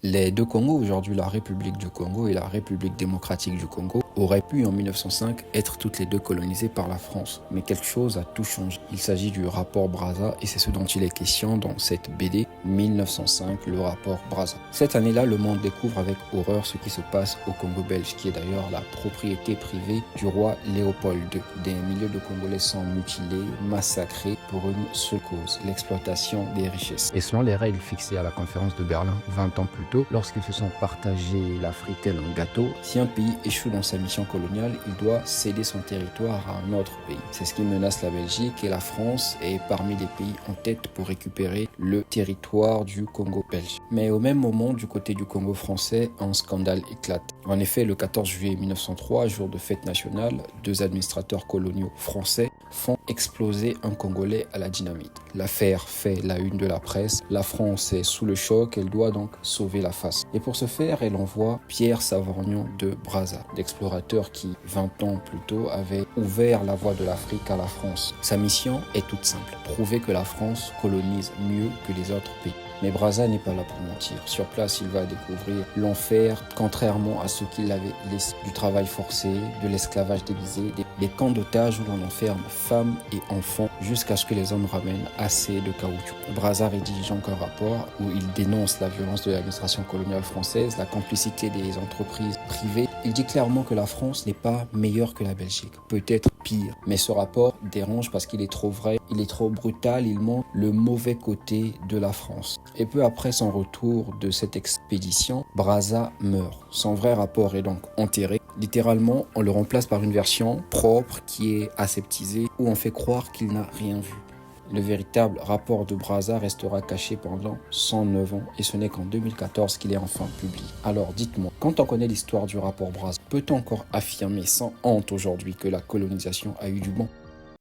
Les deux Congos, aujourd'hui la République du Congo et la République démocratique du Congo, auraient pu en 1905 être toutes les deux colonisées par la France. Mais quelque chose a tout changé. Il s'agit du rapport Brazza et c'est ce dont il est question dans cette BD 1905, le rapport Brazza. Cette année-là, le monde découvre avec horreur ce qui se passe au Congo belge, qui est d'ailleurs la propriété privée du roi Léopold II. Des milliers de Congolais sont mutilés, massacrés pour une seule cause, l'exploitation des richesses. Et selon les règles fixées à la conférence de Berlin 20 ans plus tôt, lorsqu'ils se sont partagés l'Afrique tel un gâteau, si un pays échoue dans sa mission coloniale, il doit céder son territoire à un autre pays. C'est ce qui menace la Belgique et la France est parmi les pays en tête pour récupérer le territoire du Congo belge. Mais au même moment, du côté du Congo français, un scandale éclate. En effet, le 14 juillet 1903, jour de fête nationale, deux administrateurs coloniaux français font exploser un Congolais à la dynamite. L'affaire fait la une de la presse. La France est sous le choc, elle doit donc sauver la face. Et pour ce faire, elle envoie Pierre Savorgnan de Brazza, l'explorateur qui, 20 ans plus tôt, avait ouvert la voie de l'Afrique à la France. Sa mission est toute simple, prouver que la France colonise mieux que les autres pays. Mais Brazza n'est pas là pour mentir. Sur place, il va découvrir l'enfer, contrairement à ce qu'il avait laissé, du travail forcé, de l'esclavage déguisé, des camps d'otages où l'on enferme femmes et enfants jusqu'à ce que les hommes ramènent assez de caoutchouc. Brazza rédige donc un rapport où il dénonce la violence de l'administration coloniale française, la complicité des entreprises privées. Il dit clairement que la France n'est pas meilleure que la Belgique, peut-être pire. Mais ce rapport dérange parce qu'il est trop vrai, il est trop brutal, il montre le mauvais côté de la France. Et peu après son retour de cette expédition, Brazza meurt. Son vrai rapport est donc enterré. Littéralement, on le remplace par une version propre qui est aseptisée où on fait croire qu'il n'a rien vu. Le véritable rapport de Brazza restera caché pendant 109 ans et ce n'est qu'en 2014 qu'il est enfin publié. Alors dites-moi, quand on connaît l'histoire du rapport Brazza, peut-on encore affirmer sans honte aujourd'hui que la colonisation a eu du bon ?